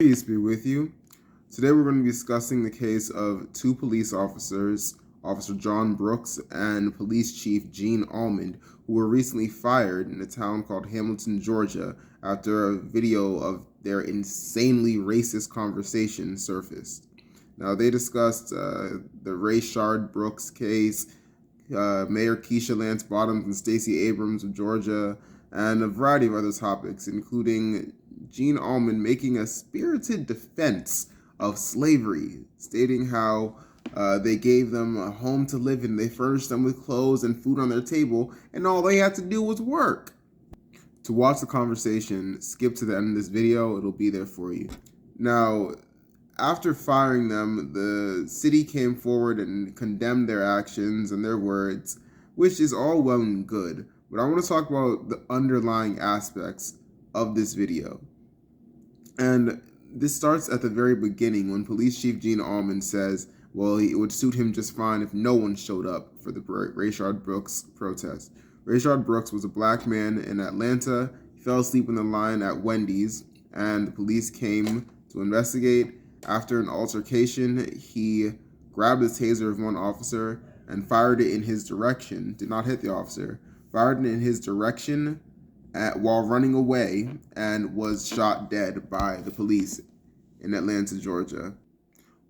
Peace be with you. Today we're going to be discussing the case of two police officers, Officer John Brooks and Police Chief Gene Allmond, who were recently fired in a town called Hamilton, Georgia, after a video of their insanely racist conversation surfaced. Now, they discussed the Rayshard Brooks case, Mayor Keisha Lance Bottoms and Stacey Abrams of Georgia, and a variety of other topics, including Gene Allmond making a spirited defense of slavery, stating how they gave them a home to live in, they furnished them with clothes and food on their table, and all they had to do was work. To watch the conversation, skip to the end of this video, it'll be there for you. Now, after firing them, the city came forward and condemned their actions and their words, which is all well and good, but I want to talk about the underlying aspects of this video. And this starts at the very beginning when Police Chief Gene Allmond says, well, it would suit him just fine if no one showed up for the Rayshard Brooks protest. Rayshard Brooks was a black man in Atlanta. He fell asleep in the line at Wendy's, and the police came to investigate. After an altercation, he grabbed the taser of one officer and fired it in his direction. Did not hit the officer. Fired it in his direction while running away, and was shot dead by the police in Atlanta, Georgia.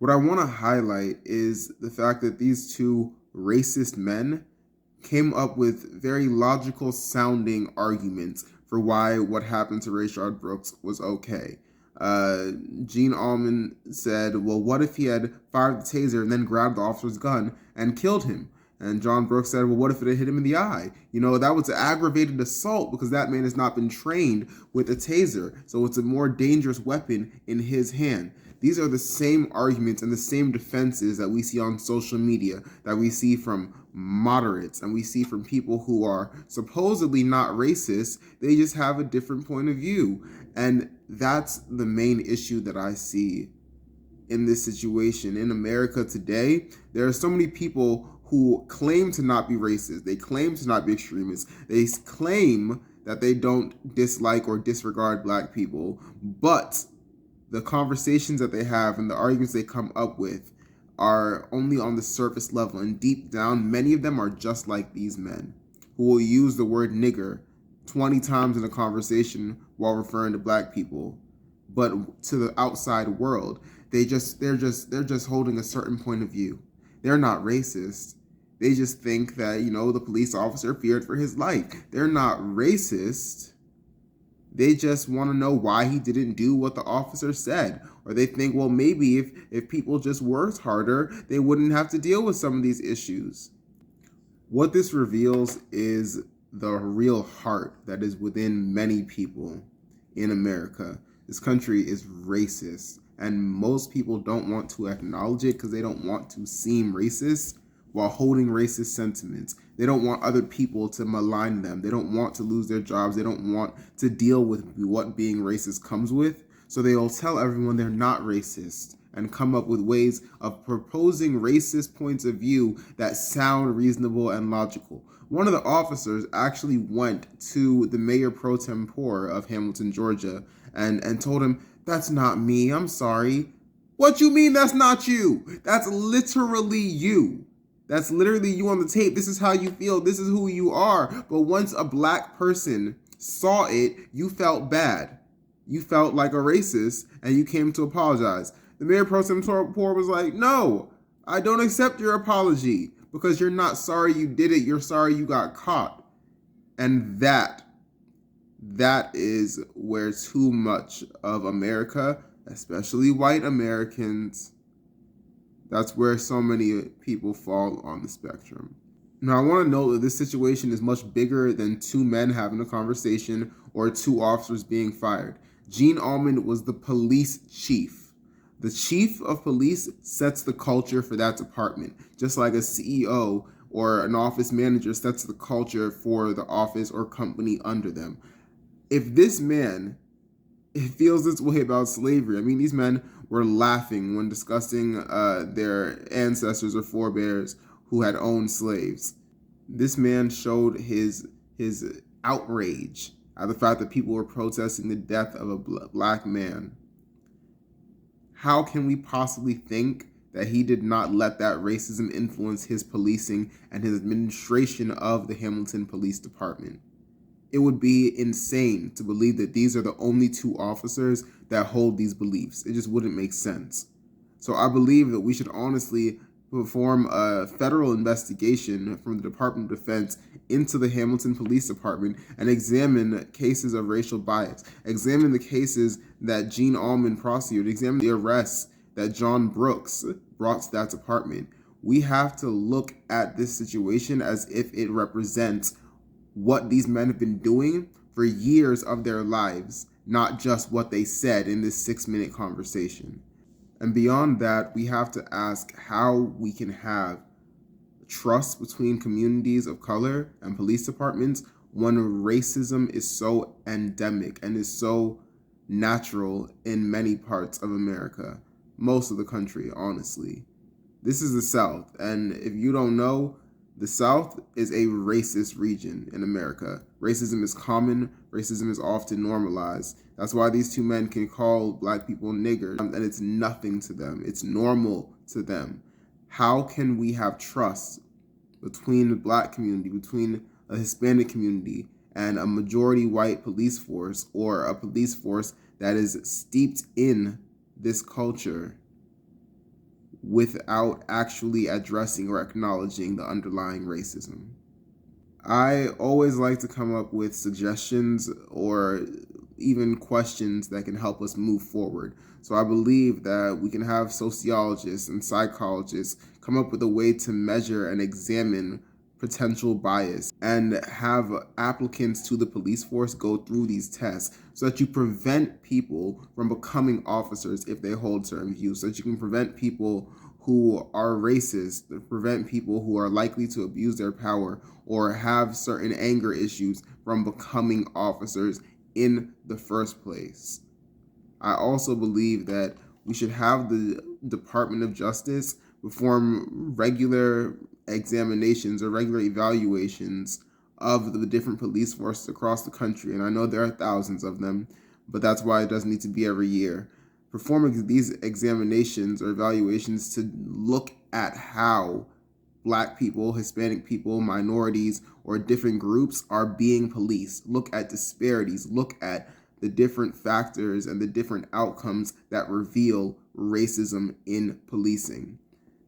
What I want to highlight is the fact that these two racist men came up with very logical sounding arguments for why what happened to Rayshard Brooks was okay. Gene Allmond said, well, what if he had fired the taser and then grabbed the officer's gun and killed him? And John Brooks said, well, what if it had hit him in the eye? That was an aggravated assault because that man has not been trained with a taser. So it's a more dangerous weapon in his hand. These are the same arguments and the same defenses that we see on social media, that we see from moderates, and we see from people who are supposedly not racist. They just have a different point of view. And that's the main issue that I see in this situation. In America today, there are so many people who claim to not be racist. They claim to not be extremists. They claim that they don't dislike or disregard black people, but the conversations that they have and the arguments they come up with are only on the surface level, and deep down, many of them are just like these men who will use the word nigger 20 times in a conversation while referring to black people. But to the outside world, they're just holding a certain point of view. They're not racist. They just think that, the police officer feared for his life. They're not racist. They just want to know why he didn't do what the officer said. Or they think, well, maybe if people just worked harder, they wouldn't have to deal with some of these issues. What this reveals is the real heart that is within many people in America. This country is racist, and most people don't want to acknowledge it because they don't want to seem racist while holding racist sentiments. They don't want other people to malign them. They don't want to lose their jobs. They don't want to deal with what being racist comes with. So they'll tell everyone they're not racist and come up with ways of proposing racist points of view that sound reasonable and logical. One of the officers actually went to the mayor pro tempore of Hamilton, Georgia, and told him, that's not me, I'm sorry. What you mean that's not you? That's literally you. That's literally you on the tape. This is how you feel. This is who you are. But once a black person saw it, you felt bad. You felt like a racist, and you came to apologize. The mayor pro tempore was like, no, I don't accept your apology because you're not sorry you did it. You're sorry you got caught. And that is where too much of America, especially white Americans, that's where so many people fall on the spectrum. Now, I want to note that this situation is much bigger than two men having a conversation or two officers being fired. Gene Allmond was the police chief. The chief of police sets the culture for that department, just like a CEO or an office manager sets the culture for the office or company under them. If this man feels this way about slavery, these men were laughing when discussing their ancestors or forebears who had owned slaves. This man showed his outrage at the fact that people were protesting the death of a black man. How can we possibly think that he did not let that racism influence his policing and his administration of the Hamilton Police Department? It would be insane to believe that these are the only two officers that hold these beliefs. It just wouldn't make sense. So I believe that we should honestly perform a federal investigation from the Department of Defense into the Hamilton Police Department and examine cases of racial bias, examine the cases that Gene Allmond prosecuted, examine the arrests that John Brooks brought to that department. We have to look at this situation as if it represents what these men have been doing for years of their lives, not just what they said in this 6-minute conversation. And beyond that, we have to ask how we can have trust between communities of color and police departments when racism is so endemic and is so natural in many parts of America, most of the country, honestly. This is the South, and if you don't know, the South is a racist region in America. Racism is common. Racism is often normalized. That's why these two men can call black people niggers, and it's nothing to them. It's normal to them. How can we have trust between the black community, between a Hispanic community, and a majority white police force, or a police force that is steeped in this culture, without actually addressing or acknowledging the underlying racism? I always like to come up with suggestions or even questions that can help us move forward. So I believe that we can have sociologists and psychologists come up with a way to measure and examine potential bias and have applicants to the police force go through these tests so that you prevent people from becoming officers if they hold certain views, so that you can prevent people who are racist, prevent people who are likely to abuse their power or have certain anger issues from becoming officers in the first place. I also believe that we should have the Department of Justice perform regular examinations or regular evaluations of the different police forces across the country. And I know there are thousands of them, but that's why it doesn't need to be every year. Performing these examinations or evaluations to look at how black people, Hispanic people, minorities, or different groups are being policed. Look at disparities. Look at the different factors and the different outcomes that reveal racism in policing.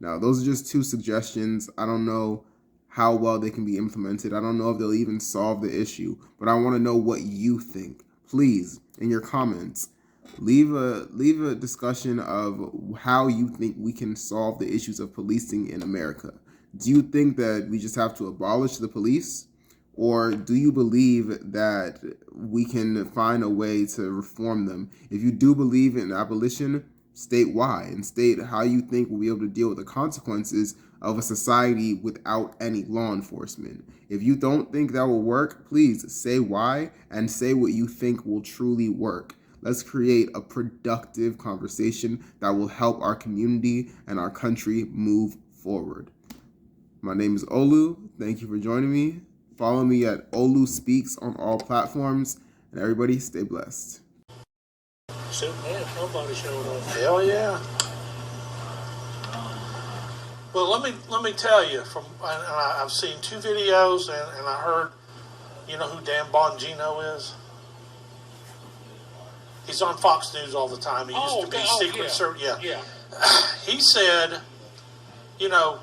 Now, those are just two suggestions. I don't know how well they can be implemented. I don't know if they'll even solve the issue, but I want to know what you think. Please, in your comments, leave a discussion of how you think we can solve the issues of policing in America. Do you think that we just have to abolish the police? Or do you believe that we can find a way to reform them? If you do believe in abolition, state why and state how you think we'll be able to deal with the consequences of a society without any law enforcement. If you don't think that will work, please say why and say what you think will truly work. Let's create a productive conversation that will help our community and our country move forward. My name is Olu. Thank you for joining me. Follow me at Olu Speaks on all platforms. And everybody stay blessed. Nobody showed up. Hell yeah. Well, let me tell you, I've seen 2 videos and I heard, you know who Dan Bongino is? He's on Fox News all the time. He used to be Secret Service. Yeah. He said, you know,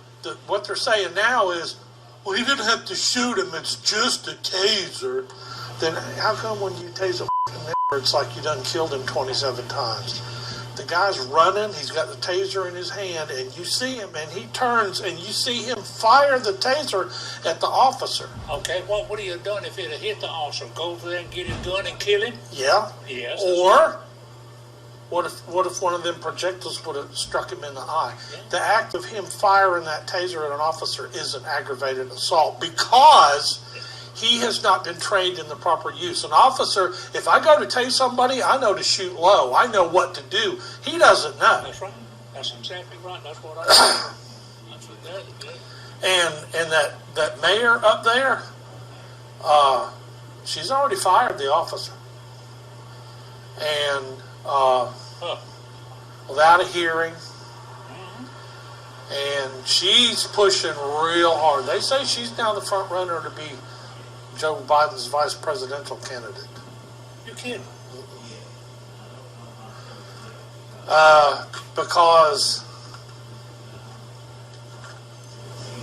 what they're saying now is, well, he didn't have to shoot him. It's just a taser. Then how come when you tase a f***ing nigger, it's like you done killed him 27 times? The guy's running. He's got the taser in his hand, and you see him, and he turns, and you see him fire the taser at the officer. Okay, what would he have done if it had hit the officer? Go over there and get his gun and kill him? Yeah. Yes. Or what if one of them projectiles would have struck him in the eye? Yeah. The act of him firing that taser at an officer is an aggravated assault because he has not been trained in the proper use. An officer, if I go to tase somebody, I know to shoot low. I know what to do. He doesn't know. That's right. That's exactly right. That's what I said. That's what that is. And that mayor up there, she's already fired the officer. And without a hearing. And she's pushing real hard. They say she's now the front runner to be Joe Biden's vice presidential candidate. You're kidding. Because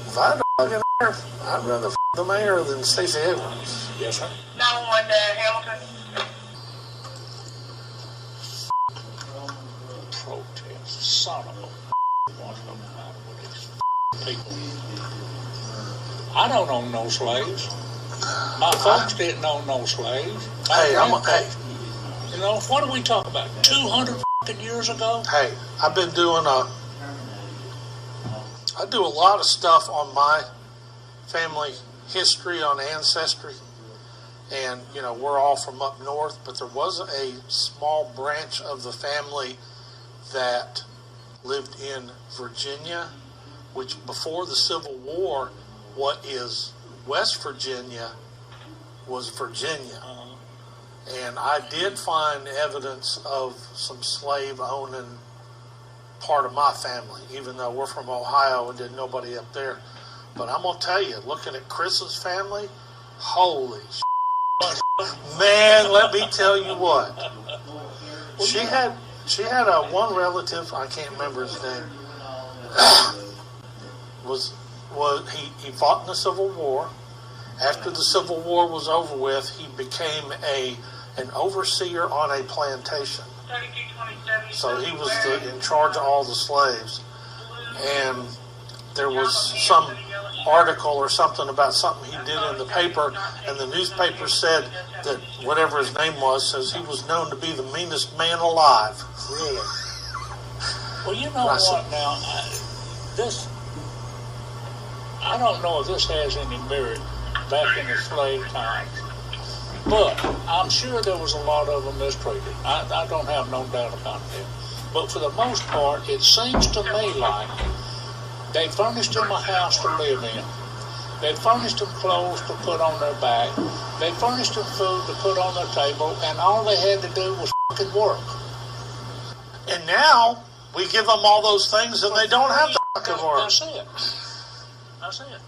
if I had to fucking her, I'd rather f the mayor than Stacey Abrams. Yes, sir. 911 Hamilton. Protest. Son of a what's the matter with these people? I don't own no slaves. My folks didn't own no slaves. Hey, You know, what are we talking about? 200 years ago? Hey, I do a lot of stuff on my family history, on ancestry. And, you know, we're all from up north, but there was a small branch of the family that lived in Virginia, which before the Civil War, what is West Virginia was Virginia. And I did find evidence of some slave owning part of my family, even though we're from Ohio and there's nobody up there. But I'm going to tell you, looking at Chris's family, holy man, let me tell you what. She had a one relative, I can't remember his name, he fought in the Civil War. After the Civil War was over with, he became an overseer on a plantation. So he was in charge of all the slaves. And there was some article or something about something he did in the paper, and the newspaper said that whatever his name was, says he was known to be the meanest man alive. Really? Well, you know what now? I don't know if this has any merit back in the slave times, but I'm sure there was a lot of them mistreated. I don't have no doubt about that. But for the most part, it seems to me like they furnished them a house to live in. They furnished them clothes to put on their back. They furnished them food to put on their table, and all they had to do was fucking work. And now we give them all those things, and they don't have to fucking work. That's it. That's it.